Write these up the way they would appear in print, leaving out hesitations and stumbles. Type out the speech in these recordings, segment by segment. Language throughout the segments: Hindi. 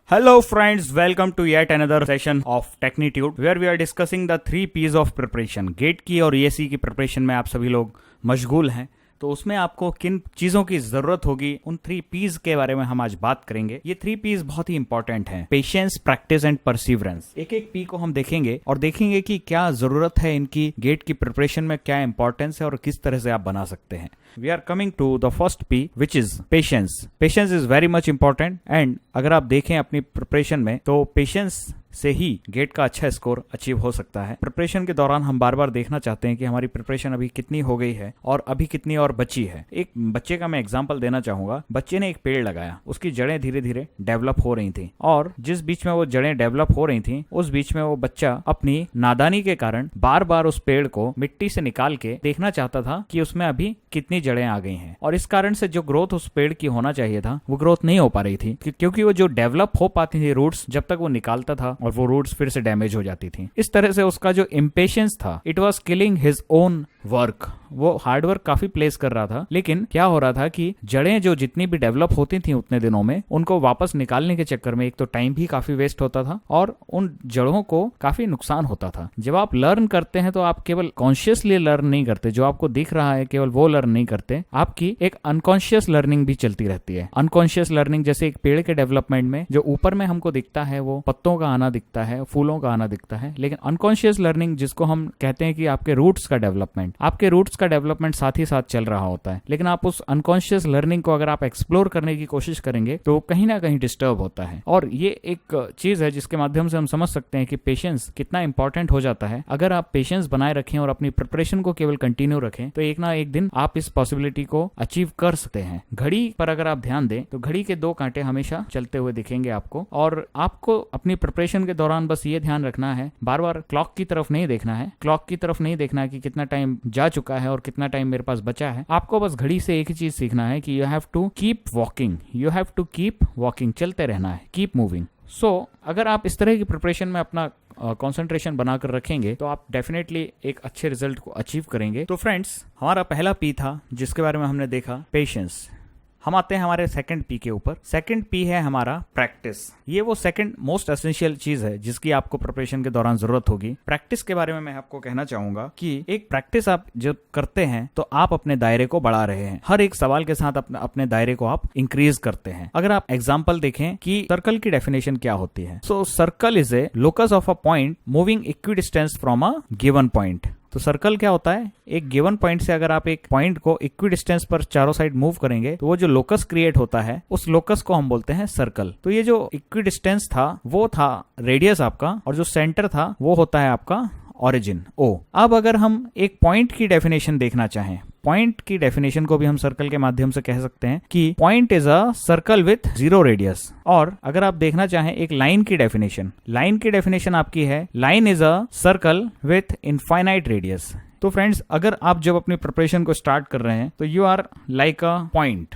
Hello friends, welcome to yet another session of Technitude where we are discussing the 3 P's of preparation. Gate की और ESE की प्रिपरेशन में आप सभी लोग मशगूल हैं, तो उसमें आपको किन चीजों की जरूरत होगी उन 3 P's के बारे में हम आज बात करेंगे। ये 3 P's बहुत ही इंपॉर्टेंट हैं, पेशेंस, प्रैक्टिस एंड परसिवरेंस। एक एक P को हम देखेंगे और देखेंगे कि क्या जरूरत है इनकी गेट की प्रिपरेशन में, क्या इंपॉर्टेंस है और किस तरह से आप बना सकते हैं। We are coming to the first P which is patience. Patience is very much important and अगर आप देखें अपनी प्रिपरेशन में तो पेशेंस से ही गेट का अच्छा स्कोर अचीव हो सकता है। प्रिपरेशन के दौरान हम बार बार देखना चाहते हैं कि हमारी प्रिपरेशन अभी कितनी हो गई है और अभी कितनी और बची है। एक बच्चे का मैं एग्जांपल देना चाहूंगा। बच्चे ने एक पेड़ लगाया, उसकी जड़ें धीरे धीरे डेवलप हो रही थी और जिस बीच में वो जड़ें डेवलप हो रही थी उस बीच में वो बच्चा अपनी नादानी के कारण बार बार उस पेड़ को मिट्टी से निकाल के देखना चाहता था कि उसमें अभी कितनी जड़ें आ गई हैं, और इस कारण से जो ग्रोथ उस पेड़ की होना चाहिए था वो ग्रोथ नहीं हो पा रही थी, क्योंकि वो जो डेवलप हो पाती थी रूट्स, जब तक वो निकालता था और वो रूट्स फिर से डैमेज हो जाती थी। इस तरह से उसका जो इम्पेशंस था, it was killing his own work. वो हार्डवर्क काफी प्लेस कर रहा था, लेकिन क्या हो रहा था कि जड़ें जो जितनी भी डेवलप होती थी उतने दिनों में, उनको वापस निकालने के चक्कर में एक तो टाइम भी काफी वेस्ट होता था और उन जड़ों को काफी नुकसान होता था। जब आप लर्न करते हैं तो आप केवल कॉन्शियसली लर्न नहीं करते, जो आपको दिख रहा है केवल वो लर्न नहीं करते, आपकी एक अनकॉन्शियस लर्निंग भी चलती रहती है। अनकॉन्शियस लर्निंग जैसे एक पेड़ के डेवलपमेंट में जो ऊपर में हमको दिखता है वो पत्तों का आना दिखता है, फूलों का आना दिखता है, लेकिन अनकॉन्शियस लर्निंग जिसको हम कहते हैं कि आपके रूट्स का डेवलपमेंट, आपके रूट्स का डेवलपमेंट साथ ही साथ चल रहा होता है, लेकिन आप उस अनकॉन्शियस लर्निंग को अगर आप एक्सप्लोर करने की कोशिश करेंगे तो कहीं ना कहीं डिस्टर्ब होता है। और ये एक चीज है जिसके माध्यम से हम समझ सकते हैं कि पेशेंस कितना इंपॉर्टेंट हो जाता है। अगर आप पेशेंस बनाए रखें और अपनी प्रिपरेशन को केवल कंटिन्यू रखें तो एक ना एक दिन आप इस पॉसिबिलिटी को अचीव कर सकते हैं। घड़ी पर अगर आप ध्यान दें तो घड़ी के 2 कांटे हमेशा चलते हुए दिखेंगे आपको, और आपको अपनी प्रिपरेशन के दौरान बस ये ध्यान रखना है, बार बार क्लॉक की तरफ नहीं देखना है, क्लॉक की तरफ नहीं देखना है कि कितना टाइम जा चुका है और कितना टाइम मेरे पास बचा है। आपको बस घड़ी से एक ही चीज सीखना है कि you have to keep walking, you have to keep walking, चलते रहना है, कीप मूविंग। सो अगर आप इस तरह की प्रिपरेशन में अपना कंसंट्रेशन बनाकर रखेंगे तो आप डेफिनेटली एक अच्छे रिजल्ट को अचीव करेंगे। तो फ्रेंड्स, हमारा पहला पी था जिसके बारे में हमने देखा पेशेंस। हम आते हैं हमारे सेकंड पी के ऊपर। सेकंड पी है हमारा प्रैक्टिस। ये वो सेकंड मोस्ट एसेंशियल चीज है जिसकी आपको प्रिपरेशन के दौरान जरूरत होगी। प्रैक्टिस के बारे में मैं आपको कहना चाहूंगा कि एक प्रैक्टिस आप जब करते हैं तो आप अपने दायरे को बढ़ा रहे हैं। हर एक सवाल के साथ अपने दायरे को आप इंक्रीज करते हैं। अगर आप एग्जाम्पल देखें कि सर्कल की डेफिनेशन क्या होती है, सो circle is a locus of a point moving equidistance from a given point. तो सर्कल क्या होता है? एक गिवन पॉइंट से अगर आप एक पॉइंट को इक्वी डिस्टेंस पर चारों साइड मूव करेंगे तो वो जो लोकस क्रिएट होता है उस लोकस को हम बोलते हैं सर्कल। तो ये जो इक्वी डिस्टेंस था वो था रेडियस आपका, और जो सेंटर था वो होता है आपका ओरिजिन ओ। अब अगर हम एक पॉइंट की डेफिनेशन देखना चाहें, पॉइंट की डेफिनेशन को भी हम सर्कल के माध्यम से कह सकते हैं कि point is a circle with 0 radius. और अगर आप देखना चाहें एक लाइन की डेफिनेशन, लाइन की डेफिनेशन आपकी है line is a circle with infinite radius. तो फ्रेंड्स, अगर आप जब अपनी प्रिपरेशन को स्टार्ट कर रहे हैं तो you are like a point.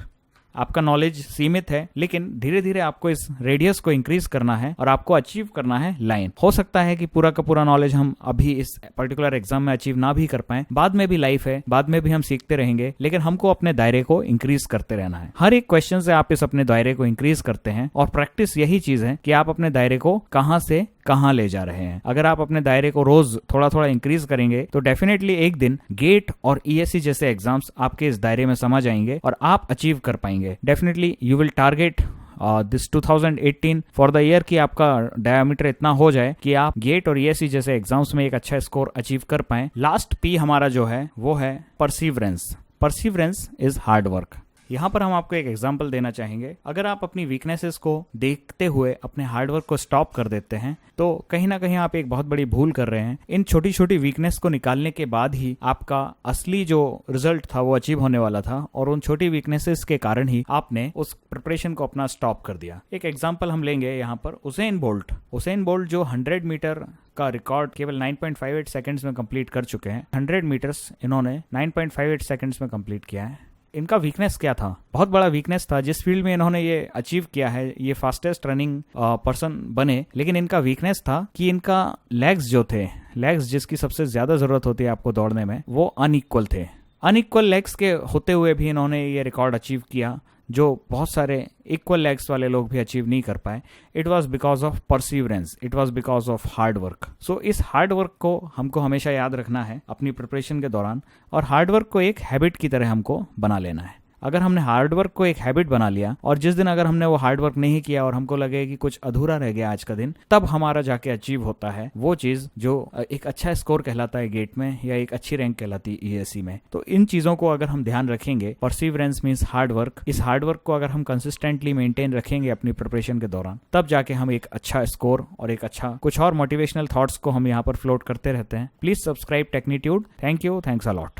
आपका नॉलेज सीमित है, लेकिन धीरे धीरे आपको इस रेडियस को इंक्रीज करना है और आपको अचीव करना है लाइन। हो सकता है कि पूरा का पूरा नॉलेज हम अभी इस पर्टिकुलर एग्जाम में अचीव ना भी कर पाए, बाद में भी लाइफ है, बाद में भी हम सीखते रहेंगे, लेकिन हमको अपने दायरे को इंक्रीज करते रहना है। हर एक क्वेश्चन से आप इस अपने दायरे को इंक्रीज करते हैं, और प्रैक्टिस यही चीज है कि आप अपने दायरे को कहां से कहां ले जा रहे हैं। अगर आप अपने दायरे को रोज थोड़ा थोड़ा इंक्रीज करेंगे तो डेफिनेटली एक दिन गेट और ESE जैसे एग्जाम्स आपके इस दायरे में समझ आएंगे और आप अचीव कर पाएंगे। Definitely you will target this 2018 for the year कि आपका डायमीटर इतना हो जाए कि आप गेट और ESE जैसे एग्जाम्स में एक अच्छा स्कोर अचीव कर पाएं। लास्ट पी हमारा जो है वो है perseverance. Perseverance is hard work. यहाँ पर हम आपको एक एग्जांपल देना चाहेंगे। अगर आप अपनी वीकनेसेस को देखते हुए अपने हार्डवर्क को स्टॉप कर देते हैं तो कहीं ना कहीं आप एक बहुत बड़ी भूल कर रहे हैं। इन छोटी छोटी वीकनेस को निकालने के बाद ही आपका असली जो रिजल्ट था वो अचीव होने वाला था, और उन छोटी वीकनेसेस के कारण ही आपने उस प्रिपरेशन को अपना स्टॉप कर दिया। एक एग्जाम्पल हम लेंगे यहाँ पर उसेन बोल्ट। उसेन बोल्ट जो 100 मीटर का रिकॉर्ड केवल 9.58 सेकंड्स में कंप्लीट कर चुके हैं। 100 मीटर्स इन्होंने 9.58 सेकंड्स में कंप्लीट किया है। इनका वीकनेस क्या था? बहुत बड़ा वीकनेस था। जिस फील्ड में इन्होंने ये अचीव किया है, ये फास्टेस्ट रनिंग पर्सन बने, लेकिन इनका वीकनेस था कि इनका लेग्स जो थे, लेग्स जिसकी सबसे ज्यादा जरूरत होती है आपको दौड़ने में, वो अनइक्वल थे। अनइक्वल लेग्स के होते हुए भी इन्होंने ये रिकॉर्ड अचीव किया जो बहुत सारे इक्वल लेग्स वाले लोग भी अचीव नहीं कर पाए। It was because of perseverance, it was because of hard work. So इस हार्ड वर्क को हमको हमेशा याद रखना है अपनी प्रिपरेशन के दौरान, और हार्ड वर्क को एक हैबिट की तरह हमको बना लेना है। अगर हमने हार्ड वर्क को एक हैबिट बना लिया और जिस दिन अगर हमने वो हार्ड वर्क नहीं किया और हमको लगे कि कुछ अधूरा रह गया आज का दिन, तब हमारा जाके अचीव होता है वो चीज जो एक अच्छा स्कोर कहलाता है गेट में या एक अच्छी रैंक कहलाती है ईएससी में। तो इन चीजों को अगर हम ध्यान रखेंगे, परसिवरेंस मीन्स हार्ड वर्क, इस हार्ड वर्क को अगर हम कंसिस्टेंटली मेंटेन रखेंगे अपनी प्रिपरेशन के दौरान, तब जाके हम एक अच्छा स्कोर और एक अच्छा कुछ और मोटिवेशनल थॉट्स को हम यहाँ पर फ्लोट करते रहते हैं। Please subscribe Technitude. Thank you, thanks a lot.